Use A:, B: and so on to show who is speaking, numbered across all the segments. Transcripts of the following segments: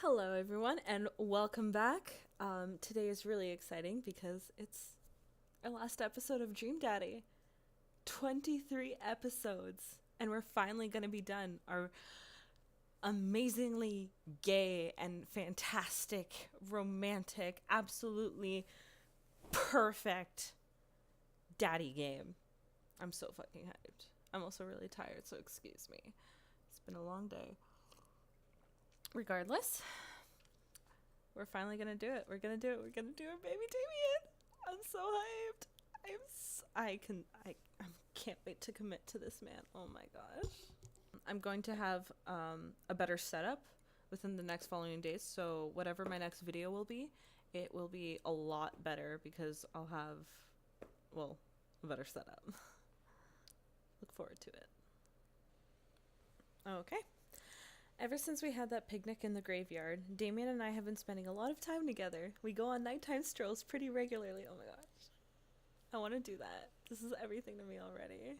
A: Hello, everyone, and welcome back. Today is really exciting because it's our last episode of Dream Daddy. 23 episodes, and we're finally going to be done. Our amazingly gay and fantastic, romantic, absolutely perfect daddy game. I'm so fucking hyped. I'm also really tired, so excuse me. It's been a long day. Regardless, we're finally gonna do it. We're gonna do it. We're gonna do it, baby Damien. I'm so hyped. I can't wait to commit to this man. Oh my gosh. I'm going to have a better setup within the next following days. So whatever my next video will be, it will be a lot better because I'll have, well, a better setup. Look forward to it. Okay. Ever since we had that picnic in the graveyard, Damien and I have been spending a lot of time together. We go on nighttime strolls pretty regularly. Oh my gosh. I want to do that. This is everything to me already.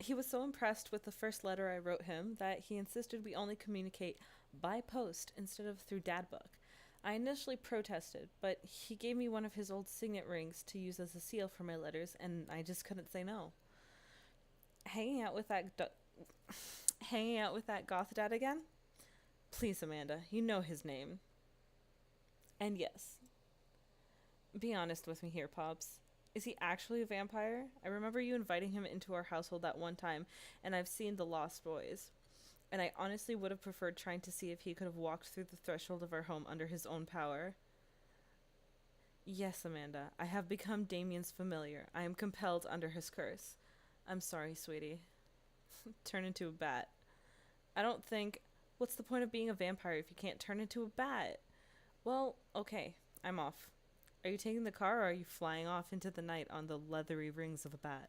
A: He was so impressed with the first letter I wrote him that he insisted we only communicate by post instead of through Dadbook. I initially protested, but he gave me one of his old signet rings to use as a seal for my letters, and I just couldn't say no. Hanging out with that goth dad again? Please, Amanda, you know his name. And yes, be honest with me here, Pops. Is he actually a vampire? I remember you inviting him into our household that one time, and I've seen The Lost Boys. And I honestly would have preferred trying to see if he could have walked through the threshold of our home under his own power. Yes, Amanda, I have become Damien's familiar. I am compelled under his curse. I'm sorry, sweetie. Turn into a bat. I don't think... What's the point of being a vampire if you can't turn into a bat? Well, okay, I'm off. Are you taking the car or are you flying off into the night on the leathery rings of a bat?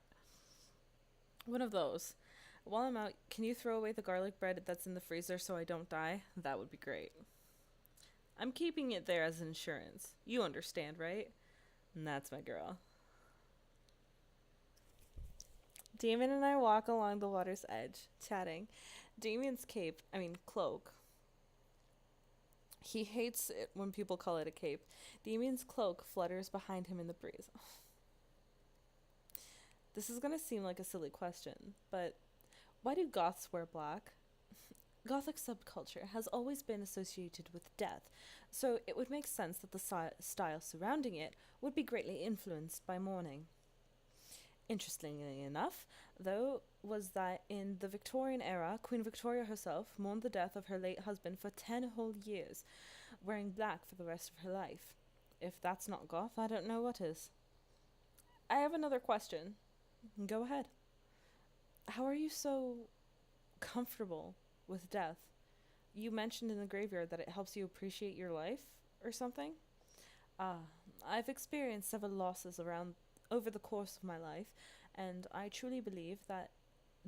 A: One of those. While I'm out, can you throw away the garlic bread that's in the freezer so I don't die? That would be great. I'm keeping it there as insurance. You understand, right? And that's my girl. Damien and I walk along the water's edge, chatting. Damien's cloak. He hates it when people call it a cape. Damien's cloak flutters behind him in the breeze. This is gonna seem like a silly question, but why do goths wear black? Gothic subculture has always been associated with death, so it would make sense that the style surrounding it would be greatly influenced by mourning. Interestingly enough, though, was that in the Victorian era, Queen Victoria herself mourned the death of her late husband for 10 whole years, wearing black for the rest of her life. If that's not goth, I don't know what is. I have another question. Go ahead. How are you so comfortable with death? You mentioned in the graveyard that it helps you appreciate your life, or something? I've experienced several losses over the course of my life, and I truly believe that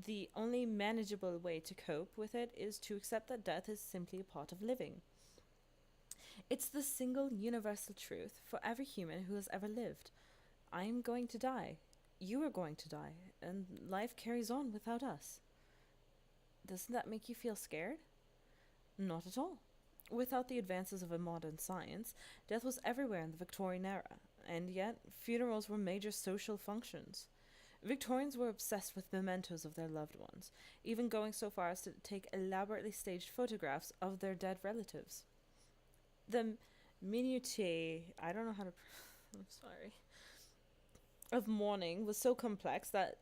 A: the only manageable way to cope with it is to accept that death is simply a part of living. It's the single universal truth for every human who has ever lived. I'm going to die. You are going to die, and life carries on without us. Doesn't that make you feel scared? Not at all. Without the advances of a modern science, death was everywhere in the Victorian era, and yet funerals were major social functions. Victorians were obsessed with mementos of their loved ones, even going so far as to take elaborately staged photographs of their dead relatives. The minutiae, I don't know how to... I'm sorry. Of mourning was so complex that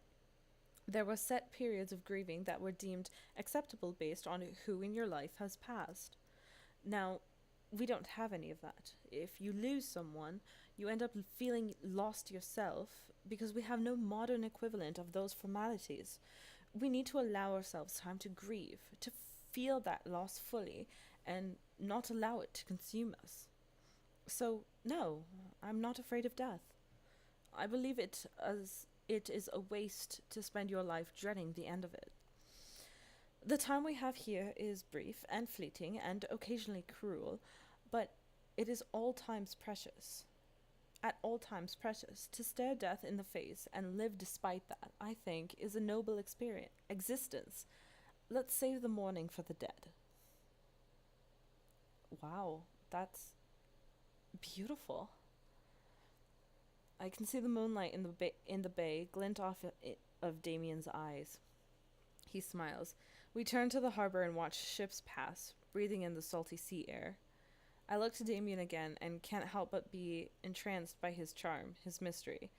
A: there were set periods of grieving that were deemed acceptable based on who in your life has passed. Now, we don't have any of that. If you lose someone, you end up feeling lost yourself because we have no modern equivalent of those formalities. We need to allow ourselves time to grieve, to feel that loss fully, and not allow it to consume us. So, no, I'm not afraid of death. I believe it is a waste to spend your life dreading the end of it. The time we have here is brief and fleeting and occasionally cruel, but it is all times precious. At all times precious. To stare death in the face and live despite that, I think, is a noble existence. Let's save the mourning for the dead. Wow, that's beautiful. I can see the moonlight in the bay glint off of Damien's eyes. He smiles. We turn to the harbor and watch ships pass, breathing in the salty sea air. I look to Damien again and can't help but be entranced by his charm, his mystery.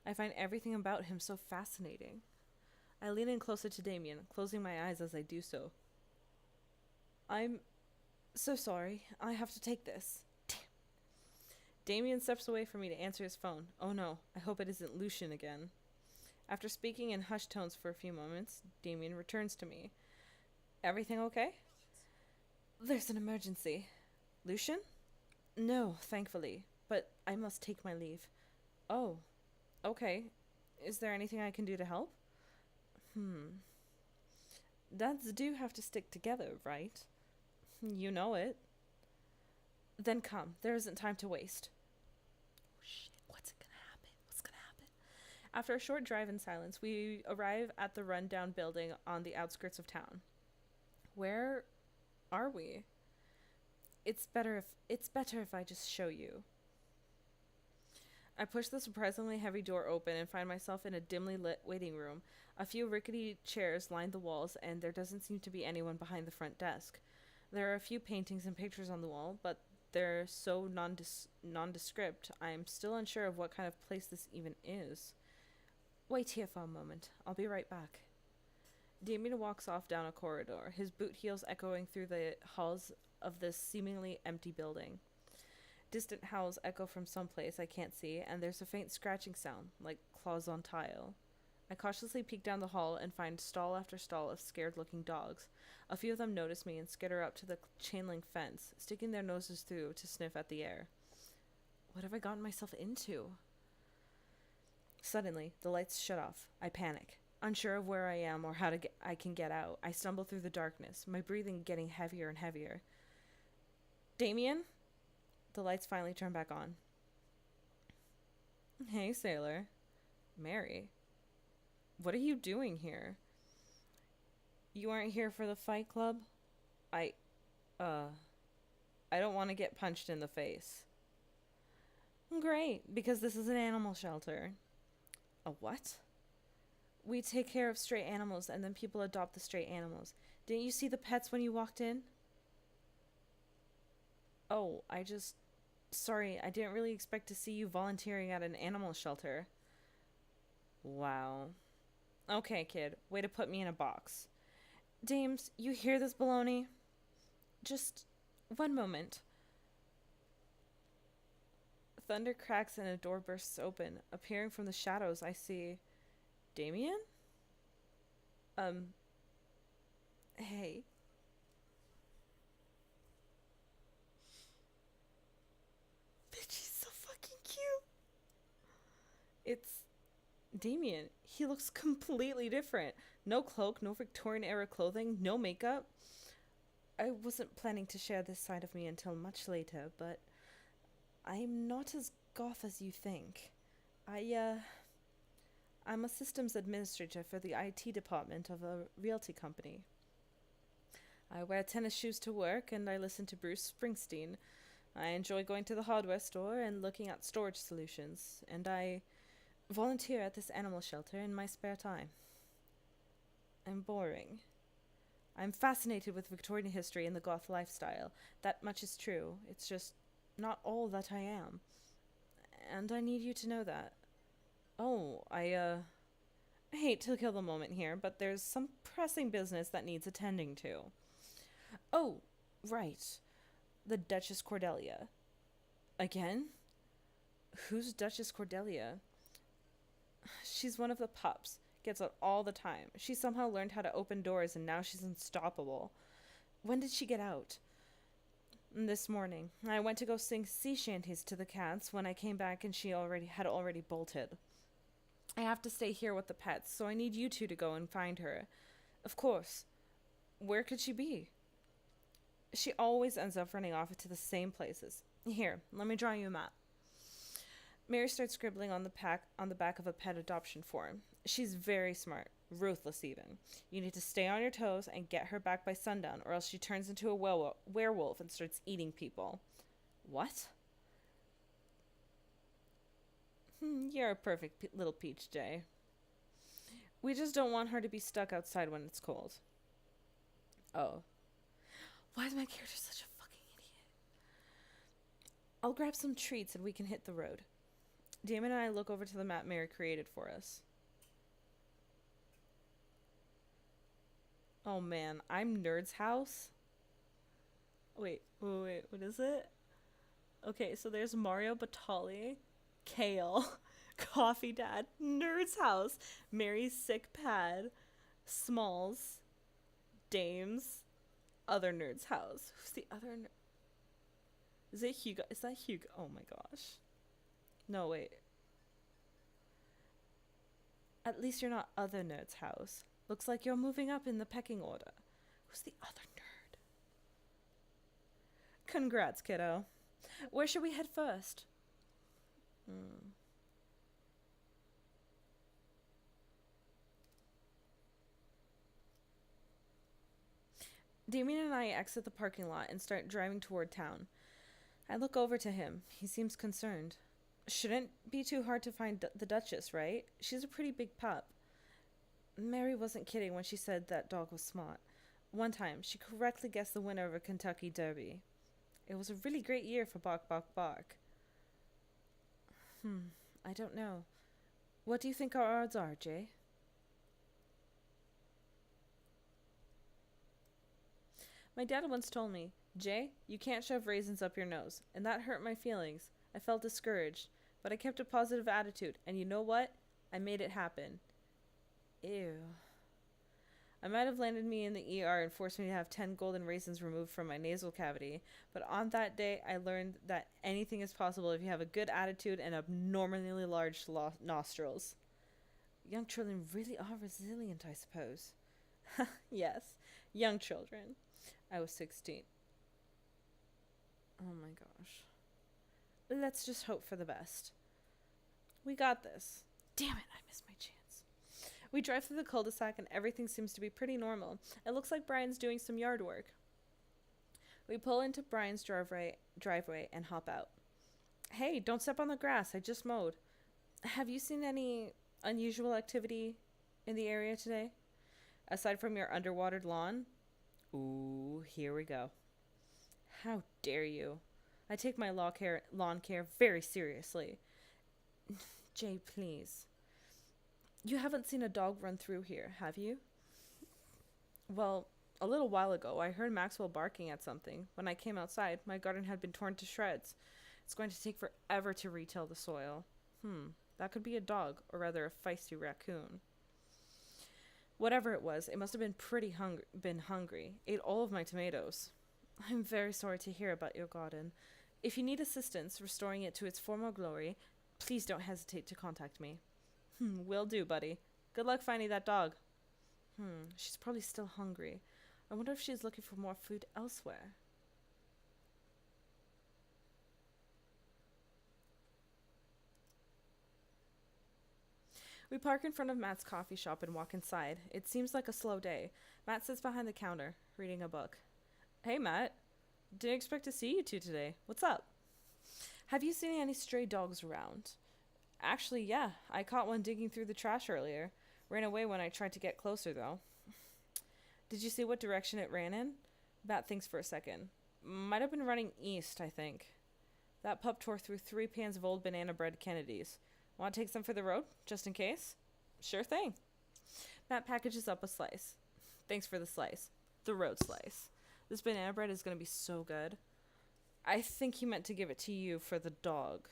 A: I find everything about him so fascinating. I lean in closer to Damien, closing my eyes as I do so. I'm so sorry. I have to take this. Damn. Damien steps away from me to answer his phone. Oh no, I hope it isn't Lucian again. After speaking in hushed tones for a few moments, Damien returns to me. Everything okay? There's an emergency. Lucian? No, thankfully, but I must take my leave. Oh, okay. Is there anything I can do to help? Dads do have to stick together, right? You know it. Then come. There isn't time to waste. Oh, shit. What's gonna happen? After a short drive in silence, we arrive at the rundown building on the outskirts of town. Where are we? It's better if I just show you. I push the surprisingly heavy door open and find myself in a dimly lit waiting room. A few rickety chairs line the walls, and there doesn't seem to be anyone behind the front desk. There are a few paintings and pictures on the wall, but they're so nondescript, I'm still unsure of what kind of place this even is. Wait here for a moment. I'll be right back. Damien walks off down a corridor, his boot heels echoing through the halls of this seemingly empty building. Distant howls echo from someplace I can't see, and there's a faint scratching sound, like claws on tile. I cautiously peek down the hall and find stall after stall of scared-looking dogs. A few of them notice me and skitter up to the chain-link fence, sticking their noses through to sniff at the air. What have I gotten myself into? Suddenly, the lights shut off. I panic. Unsure of where I am or how I can get out, I stumble through the darkness, my breathing getting heavier and heavier. Damien? The lights finally turn back on. Hey, sailor. Mary. What are you doing here? You aren't here for the fight club? I don't want to get punched in the face. Great, because this is an animal shelter. A what? We take care of stray animals and then people adopt the stray animals. Didn't you see the pets when you walked in? Oh, sorry, I didn't really expect to see you volunteering at an animal shelter. Wow. Okay, kid, way to put me in a box. Dames, you hear this baloney? Just one moment. Thunder cracks and a door bursts open. Appearing from the shadows, I see... Damien? Hey. Bitch, he's so fucking cute. It's Damien. He looks completely different. No cloak, no Victorian-era clothing, no makeup. I wasn't planning to share this side of me until much later, but I'm not as goth as you think. I'm a systems administrator for the IT department of a realty company. I wear tennis shoes to work and I listen to Bruce Springsteen. I enjoy going to the hardware store and looking at storage solutions, and I volunteer at this animal shelter in my spare time. I'm boring. I'm fascinated with Victorian history and the goth lifestyle. That much is true. It's just not all that I am. And I need you to know that. Oh, I hate to kill the moment here, but there's some pressing business that needs attending to. Oh, right. The Duchess Cordelia. Again? Who's Duchess Cordelia? She's one of the pups. Gets out all the time. She somehow learned how to open doors and now she's unstoppable. When did she get out? This morning. I went to go sing sea shanties to the cats when I came back and she had already bolted. I have to stay here with the pets, so I need you two to go and find her. Of course. Where could she be? She always ends up running off to the same places. Here, let me draw you a map. Mary starts scribbling on the back of a pet adoption form. She's very smart. Ruthless, even. You need to stay on your toes and get her back by sundown, or else she turns into a werewolf and starts eating people. What? You're a perfect little peach, Jay. We just don't want her to be stuck outside when it's cold. Oh. Why is my character such a fucking idiot? I'll grab some treats and we can hit the road. Damien and I look over to the map Mary created for us. Oh man, I'm Nerd's house? Wait, what is it? Okay, so there's Mario Batali, Kale, Coffee Dad, Nerd's house, Mary's sick pad, Smalls, Dames, other Nerd's house. Who's the other nerd? Is it Hugo? Is that Hugo? Oh my gosh. No, wait. At least you're not other Nerd's house. Looks like you're moving up in the pecking order. Who's the other nerd? Congrats, kiddo. Where should we head first? Damien and I exit the parking lot and start driving toward town. I look over to him. He seems concerned. Shouldn't be too hard to find the Duchess, right? She's a pretty big pup. Mary wasn't kidding when she said that dog was smart. One time, she correctly guessed the winner of a Kentucky Derby. It was a really great year for Bark Bark Bark. I don't know. What do you think our odds are, Jay? My dad once told me, Jay, you can't shove raisins up your nose, and that hurt my feelings. I felt discouraged, but I kept a positive attitude, and you know what? I made it happen. Ew. I might have landed me in the ER and forced me to have 10 golden raisins removed from my nasal cavity, but on that day I learned that anything is possible if you have a good attitude and abnormally large nostrils. Young children really are resilient, I suppose. Yes, young children. I was 16. Oh my gosh. Let's just hope for the best. We got this. Damn it, I missed my chance. We drive through the cul-de-sac and everything seems to be pretty normal. It looks like Brian's doing some yard work. We pull into Brian's driveway and hop out. Hey, don't step on the grass. I just mowed. Have you seen any unusual activity in the area today? Aside from your underwatered lawn? Ooh, here we go. How dare you? I take my lawn care very seriously. Jay, please. You haven't seen a dog run through here, have you? Well, a little while ago, I heard Maxwell barking at something. When I came outside, my garden had been torn to shreds. It's going to take forever to retill the soil. That could be a dog, or rather a feisty raccoon. Whatever it was, it must have been hungry. Ate all of my tomatoes. I'm very sorry to hear about your garden. If you need assistance restoring it to its former glory, please don't hesitate to contact me. Will do, buddy. Good luck finding that dog. She's probably still hungry. I wonder if she's looking for more food elsewhere. We park in front of Matt's coffee shop and walk inside. It seems like a slow day. Matt sits behind the counter, reading a book. Hey, Matt. Didn't expect to see you two today. What's up? Have you seen any stray dogs around? Actually, yeah. I caught one digging through the trash earlier. Ran away when I tried to get closer, though. Did you see what direction it ran in? Matt thinks for a second. Might have been running east, I think. That pup tore through 3 pans of old banana bread Kennedys. Want to take some for the road, just in case? Sure thing. Matt packages up a slice. Thanks for the slice. The road slice. This banana bread is going to be so good. I think he meant to give it to you for the dog.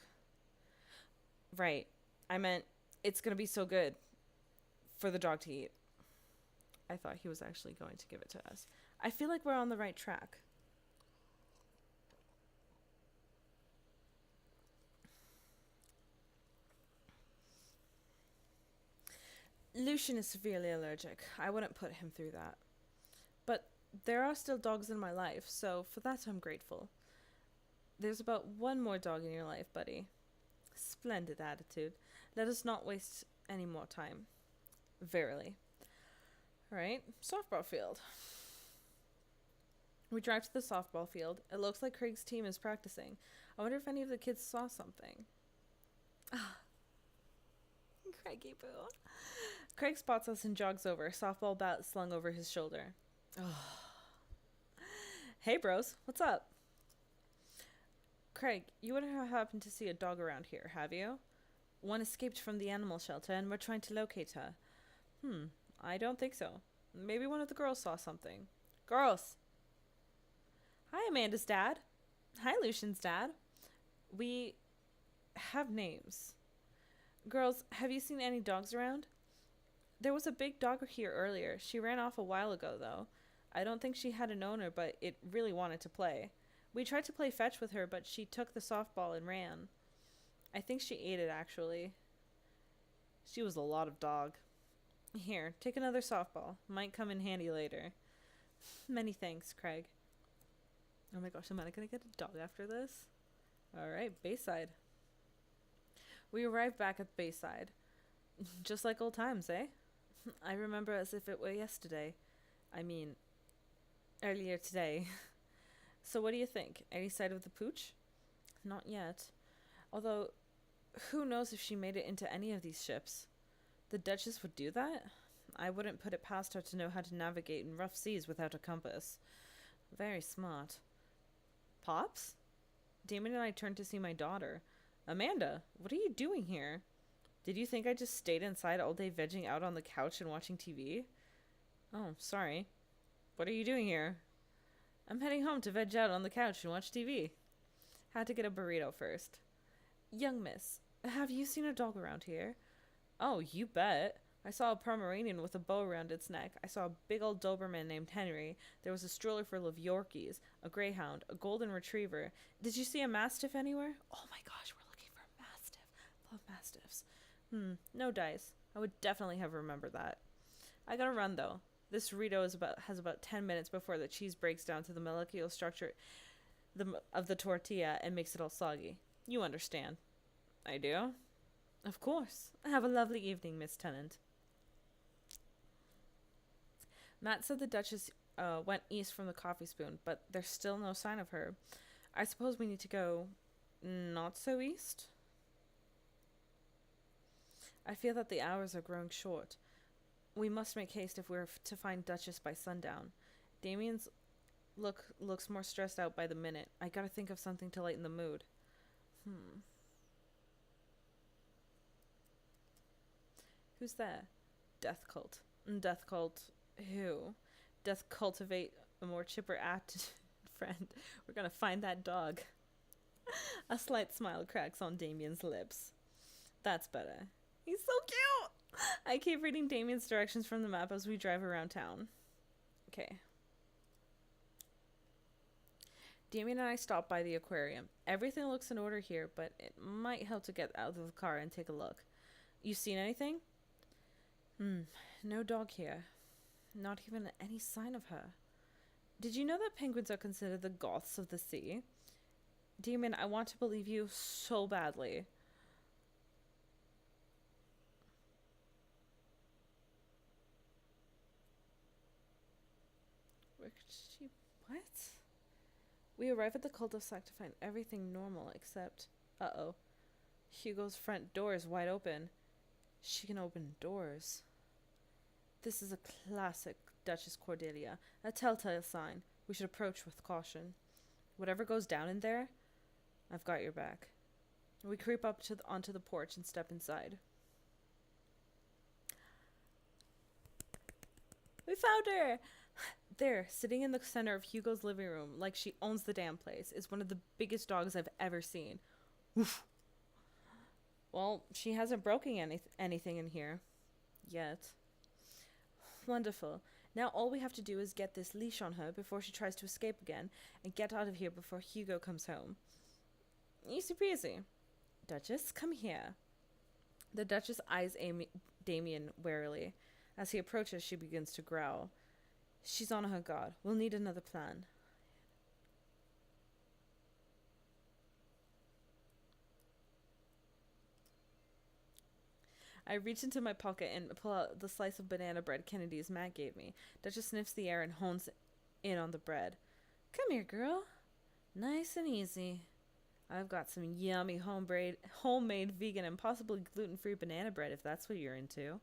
A: Right. I meant it's going to be so good for the dog to eat. I thought he was actually going to give it to us. I feel like we're on the right track. Lucian is severely allergic. I wouldn't put him through that. But there are still dogs in my life, so for that I'm grateful. There's about one more dog in your life, buddy. Splendid attitude. Let us not waste any more time. Verily. Right, softball field. We drive to the softball field. It looks like Craig's team is practicing. I wonder if any of the kids saw something. Ah, Craigie boo. Craig spots us and jogs over, softball bat slung over his shoulder. Oh. Hey bros, what's up? Craig, you wouldn't have happened to see a dog around here, have you? One escaped from the animal shelter and we're trying to locate her. I don't think so. Maybe one of the girls saw something. Girls! Hi, Amanda's dad. Hi, Lucian's dad. We have names. Girls, have you seen any dogs around? There was a big dog here earlier. She ran off a while ago, though. I don't think she had an owner, but it really wanted to play. We tried to play fetch with her, but she took the softball and ran. I think she ate it, actually. She was a lot of dog. Here, take another softball. Might come in handy later. Many thanks, Craig. Oh my gosh, am I gonna get a dog after this? Alright, Bayside. We arrived back at Bayside. Just like old times, eh? I remember as if it were yesterday. I mean, earlier today. So what do you think? Any sight of the pooch? Not yet. Although, who knows if she made it into any of these ships? The Duchess would do that? I wouldn't put it past her to know how to navigate in rough seas without a compass. Very smart. Pops? Damien and I turned to see my daughter. Amanda, what are you doing here? Did you think I just stayed inside all day vegging out on the couch and watching TV? Oh, sorry. What are you doing here? I'm heading home to veg out on the couch and watch TV. Had to get a burrito first. Young miss, have you seen a dog around here? Oh, you bet. I saw a Pomeranian with a bow around its neck. I saw a big old Doberman named Henry. There was a stroller full of Yorkies, a greyhound, a golden retriever. Did you see a mastiff anywhere? Oh my gosh, we're looking for a mastiff. Love mastiffs. No dice. I would definitely have remembered that. I gotta run though. This burrito has about 10 minutes before the cheese breaks down to the molecular structure of the tortilla and makes it all soggy. You understand. I do? Of course. Have a lovely evening, Miss Tennant. Matt said the Duchess went east from the coffee spoon, but there's still no sign of her. I suppose we need to go not so east? I feel that the hours are growing short. We must make haste if we're to find Duchess by sundown. Damien's looks more stressed out by the minute. I gotta think of something to lighten the mood. Who's there? Death cult. Death cult who? Death cultivate a more chipper attitude friend. We're gonna find that dog. A slight smile cracks on Damien's lips. That's better. He's so cute! I keep reading Damien's directions from the map as we drive around town. Okay. Damien and I stop by the aquarium. Everything looks in order here, but it might help to get out of the car and take a look. You seen anything? No dog here. Not even any sign of her. Did you know that penguins are considered the goths of the sea? Damien, I want to believe you so badly. Where could she... What? We arrive at the cul-de-sac to find everything normal except... Uh-oh. Hugo's front door is wide open. She can open doors. This is a classic Duchess Cordelia. A telltale sign. We should approach with caution. Whatever goes down in there, I've got your back. We creep up onto the porch and step inside. We found her! There, sitting in the center of Hugo's living room, like she owns the damn place, is one of the biggest dogs I've ever seen. Oof. Well, she hasn't broken anything in here. Yet. Wonderful. Now all we have to do is get this leash on her before she tries to escape again, and get out of here before Hugo comes home. Easy peasy. Duchess, come here. The Duchess eyes Damien warily. As he approaches, she begins to growl. She's on her guard. We'll need another plan. I reach into my pocket and pull out the slice of banana bread Kennedy's Matt gave me. Duchess sniffs the air and hones in on the bread. Come here, girl. Nice and easy. I've got some yummy homemade vegan and possibly gluten-free banana bread if that's what you're into.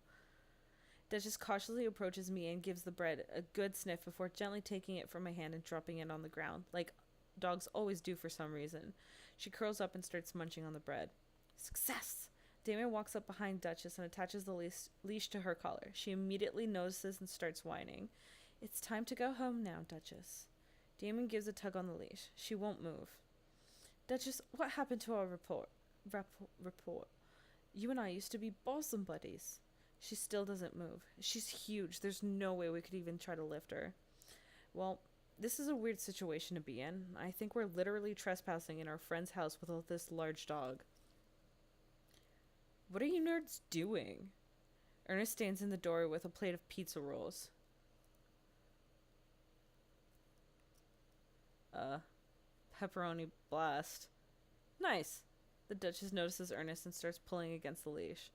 A: Duchess cautiously approaches me and gives the bread a good sniff before gently taking it from my hand and dropping it on the ground, like dogs always do for some reason. She curls up and starts munching on the bread. Success! Damien walks up behind Duchess and attaches the leash to her collar. She immediately notices and starts whining. It's time to go home now, Duchess. Damien gives a tug on the leash. She won't move. Duchess, what happened to our report? You and I used to be bosom buddies. She still doesn't move. She's huge. There's no way we could even try to lift her. Well, this is a weird situation to be in. I think we're literally trespassing in our friend's house with this large dog. What are you nerds doing? Ernest stands in the doorway with a plate of pizza rolls. Pepperoni blast. Nice. The Duchess notices Ernest and starts pulling against the leash.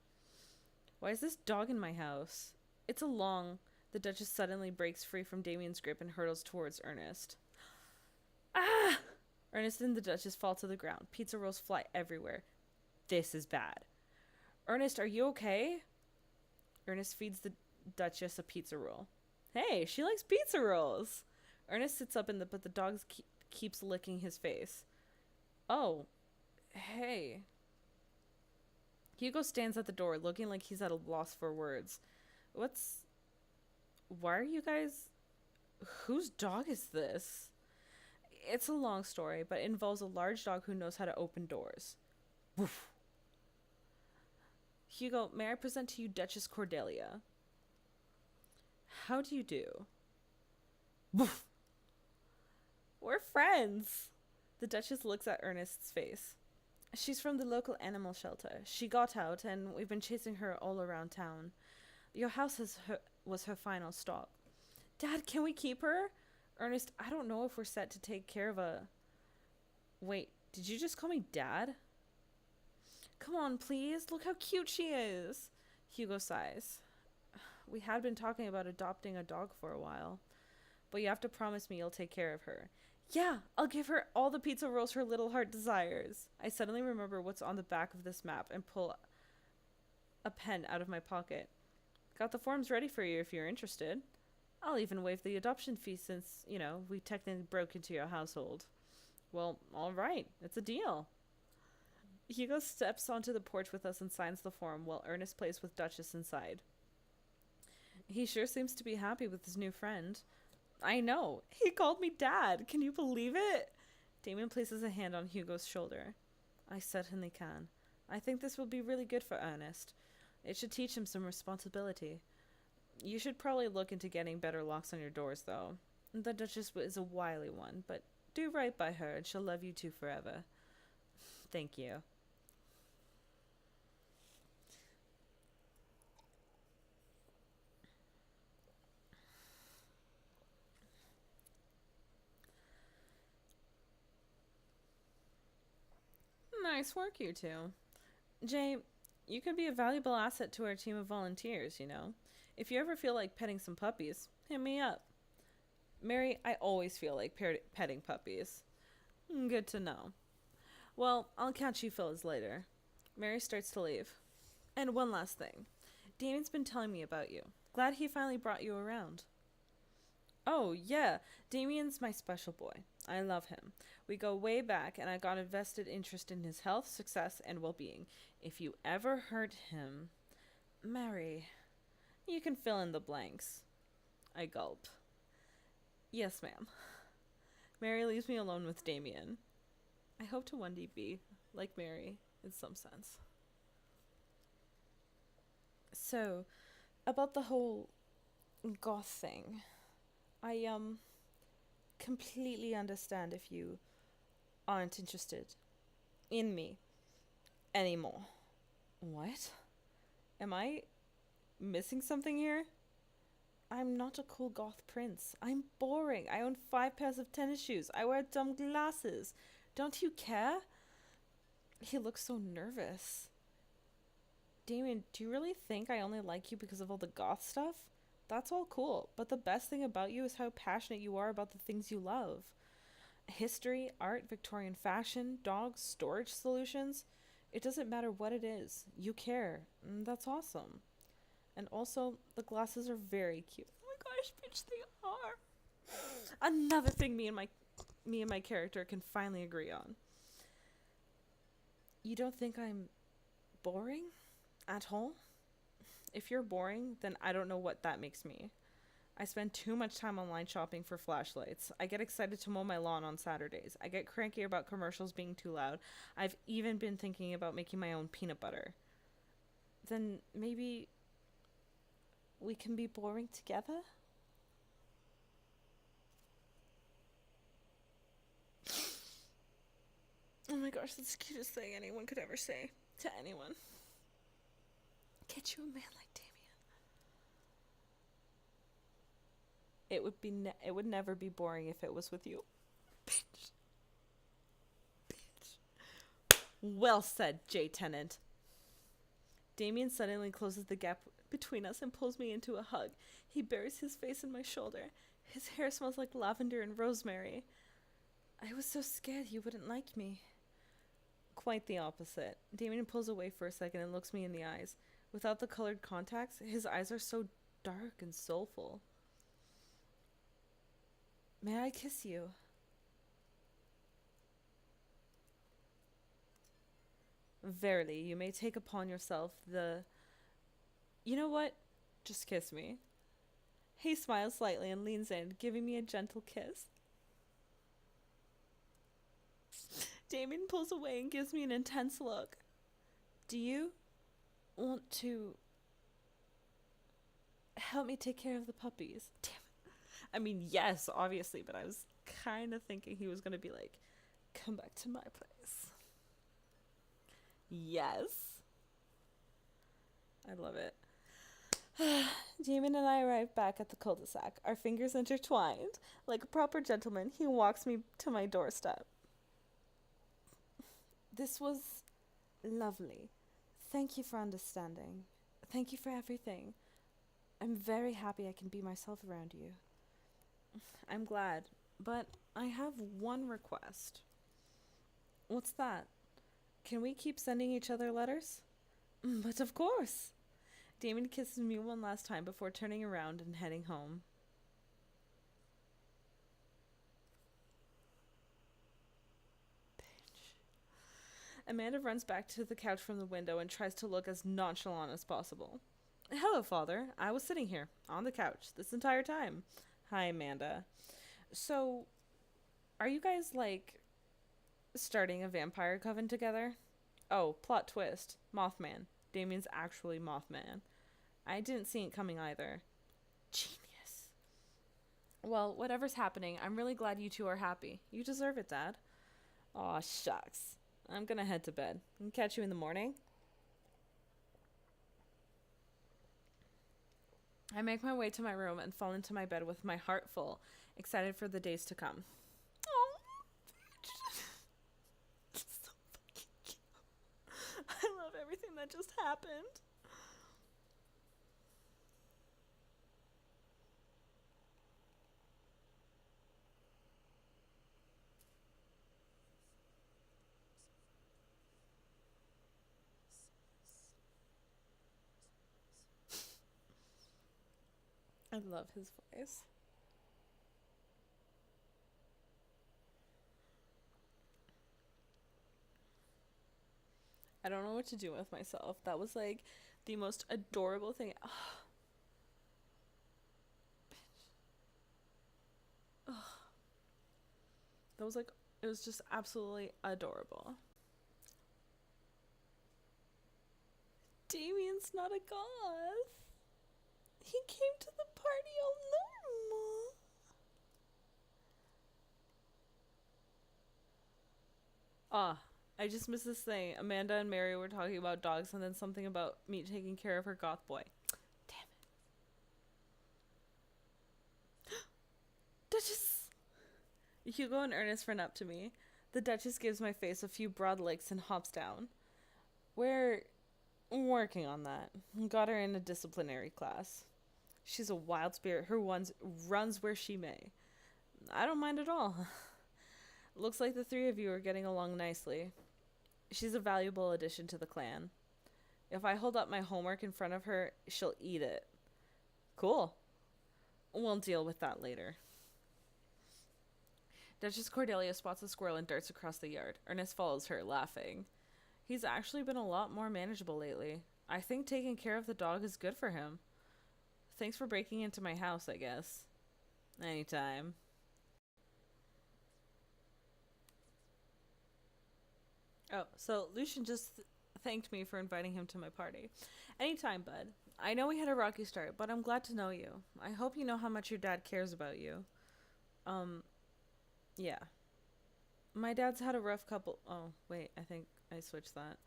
A: Why is this dog in my house? It's a long... The Duchess suddenly breaks free from Damien's grip and hurtles towards Ernest. Ah! Ernest and the Duchess fall to the ground. Pizza rolls fly everywhere. This is bad. Ernest, are you okay? Ernest feeds the Duchess a pizza roll. Hey, she likes pizza rolls. Ernest sits up but the dog keeps licking his face. Oh, hey. Hugo stands at the door, looking like he's at a loss for words. Why are you guys... Whose dog is this? It's a long story, but it involves a large dog who knows how to open doors. Woof. Hugo, may I present to you Duchess Cordelia? How do you do? Woof. We're friends. The Duchess looks at Ernest's face. She's from the local animal shelter. She got out, and we've been chasing her all around town. Your house was her final stop. Dad, can we keep her? Ernest, I don't know if we're set to take care of a... Wait, did you just call me Dad? Come on, please. Look how cute she is. Hugo sighs. We had been talking about adopting a dog for a while. But you have to promise me you'll take care of her. Yeah, I'll give her all the pizza rolls her little heart desires. I suddenly remember what's on the back of this map and pull a pen out of my pocket. Got the forms ready for you if you're interested. I'll even waive the adoption fee since, we technically broke into your household. Well, all right. It's a deal. Hugo steps onto the porch with us and signs the form while Ernest plays with Duchess inside. He sure seems to be happy with his new friend. I know. He called me Dad. Can you believe it? Damien places a hand on Hugo's shoulder. I certainly can. I think this will be really good for Ernest. It should teach him some responsibility. You should probably look into getting better locks on your doors, though. The Duchess is a wily one, but do right by her and she'll love you two forever. Thank you. Nice work, you two. Jay, you could be a valuable asset to our team of volunteers, If you ever feel like petting some puppies, hit me up. Mary, I always feel like petting puppies. Good to know. Well, I'll catch you fellas later. Mary starts to leave. And one last thing. Damien's been telling me about you. Glad he finally brought you around. Oh, yeah. Damien's my special boy. I love him. We go way back, and I got a vested interest in his health, success, and well-being. If you ever hurt him... Mary... You can fill in the blanks. I gulp. Yes, ma'am. Mary leaves me alone with Damien. I hope to one day be like Mary in some sense. So, about the whole goth thing, I completely understand if you aren't interested in me anymore. What? Am I missing something here? I'm not a cool goth prince. I'm boring. I own 5 pairs of tennis shoes. I wear dumb glasses. Don't you care? He looks so nervous. Damien, do you really think I only like you because of all the goth stuff? That's all cool, but the best thing about you is how passionate you are about the things you love. History, art, Victorian fashion, dogs, storage solutions. It doesn't matter what it is. You care. And that's awesome. And also, the glasses are very cute. Oh my gosh, bitch, they are. Another thing me and my character can finally agree on. You don't think I'm boring at all? If you're boring, then I don't know what that makes me. I spend too much time online shopping for flashlights. I get excited to mow my lawn on Saturdays. I get cranky about commercials being too loud. I've even been thinking about making my own peanut butter. Then maybe we can be boring together? Oh my gosh, that's the cutest thing anyone could ever say to anyone. Get you a man like Damien. It would never be boring if it was with you. Bitch. Bitch. Well said, J. Tennant. Damien suddenly closes the gap between us and pulls me into a hug. He buries his face in my shoulder. His hair smells like lavender and rosemary. I was so scared you wouldn't like me. Quite the opposite. Damien pulls away for a second and looks me in the eyes. Without the colored contacts, his eyes are so dark and soulful. May I kiss you? Verily, you may take upon yourself the... You know what? Just kiss me. He smiles slightly and leans in, giving me a gentle kiss. Damien pulls away and gives me an intense look. Do you want to help me take care of the puppies? Damn it. I mean, yes, obviously, but I was kind of thinking he was going to be like, come back to my place. Yes. I love it. Damien and I arrive back at the cul-de-sac, our fingers intertwined. Like a proper gentleman, he walks me to my doorstep. This was lovely. Thank you for understanding. Thank you for everything. I'm very happy I can be myself around you. I'm glad, but I have one request. What's that? Can we keep sending each other letters? But of course. Damien kisses me one last time before turning around and heading home. Amanda runs back to the couch from the window and tries to look as nonchalant as possible. Hello, Father. I was sitting here, on the couch, this entire time. Hi, Amanda. So, are you guys, starting a vampire coven together? Oh, plot twist. Mothman. Damien's actually Mothman. I didn't see it coming either. Genius. Well, whatever's happening, I'm really glad you two are happy. You deserve it, Dad. Aw, shucks. I'm gonna head to bed. I'll catch you in the morning. I make my way to my room and fall into my bed with my heart full, excited for the days to come. Oh, it's so fucking cute. I love everything that just happened. I love his voice. I don't know what to do with myself. That was the most adorable thing. Oh. Oh. That was it was just absolutely adorable. Damien's not a goth. He came to the party all normal. I just missed this thing. Amanda and Mary were talking about dogs and then something about me taking care of her goth boy. Damn it. Duchess! Hugo and Ernest run up to me. The Duchess gives my face a few broad licks and hops down. Where Working on that. Got her in a disciplinary class. She's a wild spirit who runs where she may. I don't mind at all. Looks like the three of you are getting along nicely. She's a valuable addition to the clan. If I hold up my homework in front of her, she'll eat it. Cool. We'll deal with that later. Duchess Cordelia spots a squirrel and darts across the yard. Ernest follows her, laughing. He's actually been a lot more manageable lately. I think taking care of the dog is good for him. Thanks for breaking into my house, I guess. Anytime. Oh, so Lucian just thanked me for inviting him to my party. Anytime, bud. I know we had a rocky start, but I'm glad to know you. I hope you know how much your dad cares about you. Yeah. My dad's had a rough couple... Oh, wait, I think I switched that.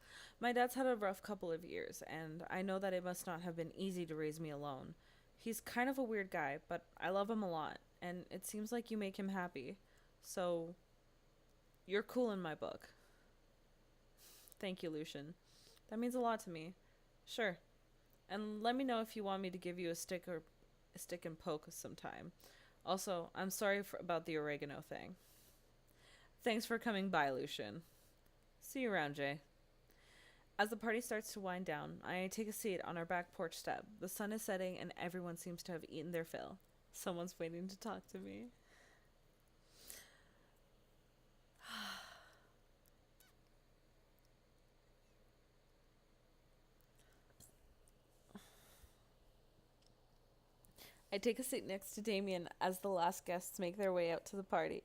A: My dad's had a rough couple of years, and I know that it must not have been easy to raise me alone. He's kind of a weird guy, but I love him a lot, and it seems like you make him happy. So, you're cool in my book. Thank you, Lucian. That means a lot to me. Sure. And let me know if you want me to give you a stick and poke sometime. Also, I'm sorry about the oregano thing. Thanks for coming by, Lucian. See you around, Jay. As the party starts to wind down, I take a seat on our back porch step. The sun is setting and everyone seems to have eaten their fill. Someone's waiting to talk to me. I take a seat next to Damien as the last guests make their way out to the party.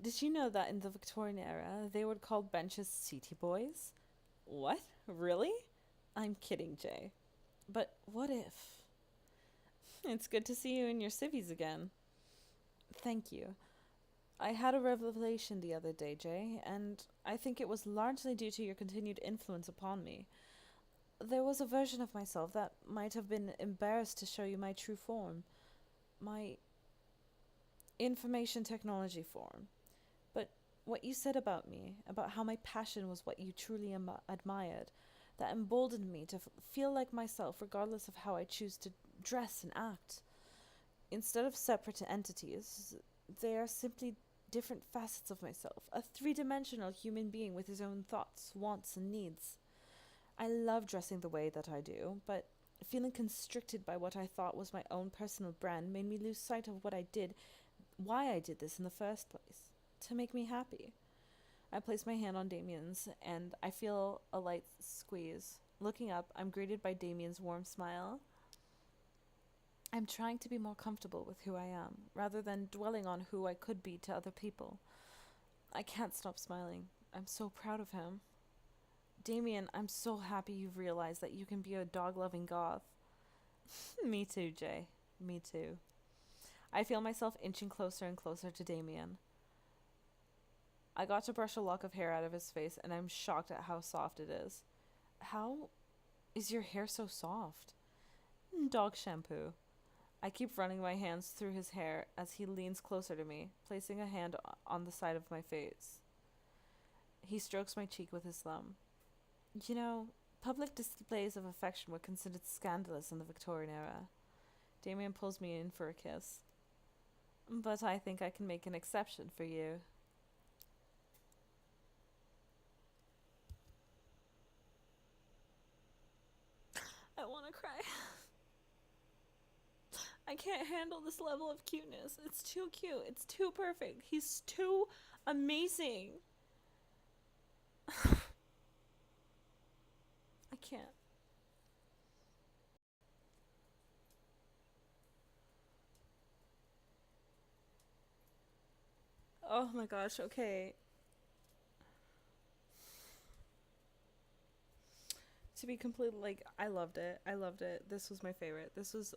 A: Did you know that in the Victorian era, they would call benches seaty boys? What? Really? I'm kidding, Jay. But what if? It's good to see you in your civvies again. Thank you. I had a revelation the other day, Jay, and I think it was largely due to your continued influence upon me. There was a version of myself that might have been embarrassed to show you my true form. My information technology form. But what you said about me, about how my passion was what you truly admired, that emboldened me to feel like myself regardless of how I choose to dress and act. Instead of separate entities, they are simply different facets of myself, a three-dimensional human being with his own thoughts, wants, and needs. I love dressing the way that I do, but feeling constricted by what I thought was my own personal brand made me lose sight of what I did, why I did this in the first place, to make me happy. I place my hand on Damien's, and I feel a light squeeze. Looking up, I'm greeted by Damien's warm smile. I'm trying to be more comfortable with who I am, rather than dwelling on who I could be to other people. I can't stop smiling. I'm so proud of him. Damien, I'm so happy you've realized that you can be a dog-loving goth. Me too, Jay. Me too. I feel myself inching closer and closer to Damien. I got to brush a lock of hair out of his face, and I'm shocked at how soft it is. How is your hair so soft? Dog shampoo. I keep running my hands through his hair as he leans closer to me, placing a hand on the side of my face. He strokes my cheek with his thumb. You know, public displays of affection were considered scandalous in the Victorian era. Damien pulls me in for a kiss. But I think I can make an exception for you. I want to cry. I can't handle this level of cuteness. It's too cute. It's too perfect. He's too amazing. I can't. Oh my gosh, okay. To be completely, like, I loved it. I loved it. This was my favorite. This was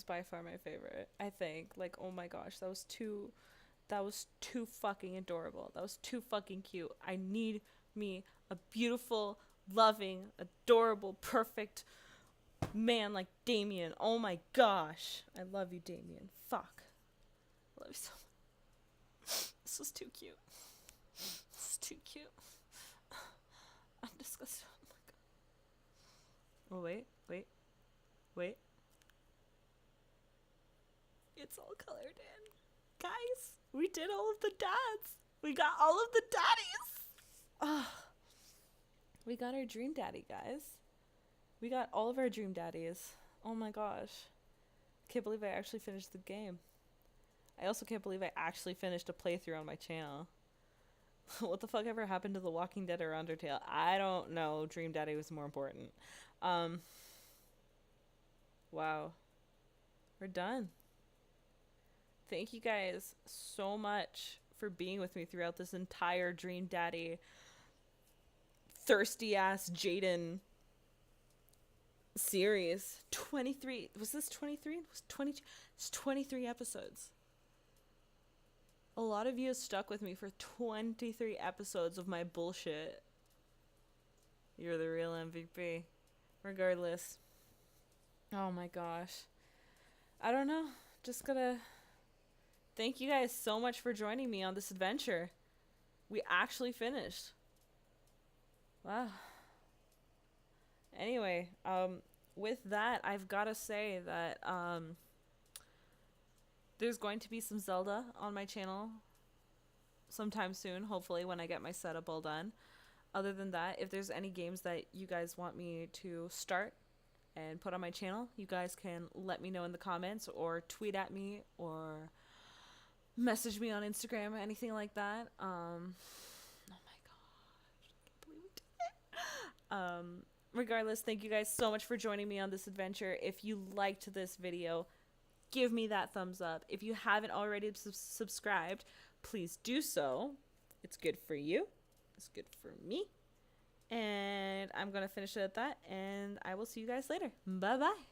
A: by far my favorite, I think. Like, oh my gosh, that was too fucking adorable. That was too fucking cute. I need me a beautiful, loving, adorable, perfect man like Damien. Oh my gosh. I love you, Damien. Fuck. I love you so much. This was too cute. This is too cute. disgusted. Oh my god. Oh, wait. It's all colored in. Guys, we did all of the dads. We got all of the daddies. Oh, we got our dream daddy, guys. We got all of our dream daddies. Oh my gosh. Can't believe I actually finished the game. I also can't believe I actually finished a playthrough on my channel. What the fuck ever happened to The Walking Dead or Undertale? I don't know. Dream Daddy was more important. Wow. We're done. Thank you guys so much for being with me throughout this entire Dream Daddy thirsty ass Jaden series. 23. Was this 23? It was 22. It's 23 episodes. A lot of you have stuck with me for 23 episodes of my bullshit. You're the real MVP. Regardless. Oh my gosh. I don't know. Just gotta thank you guys so much for joining me on this adventure. We actually finished. Wow. Anyway, with that, I've gotta say that, there's going to be some Zelda on my channel sometime soon, hopefully when I get my setup all done. Other than that, if there's any games that you guys want me to start and put on my channel, you guys can let me know in the comments or tweet at me or message me on Instagram or anything like that. Oh my gosh, I can't believe we did it. Regardless, thank you guys so much for joining me on this adventure. If you liked this video, give me that thumbs up. If you haven't already subscribed, please do so. It's good for you. It's good for me. And I'm going to finish it at that. And I will see you guys later. Bye-bye.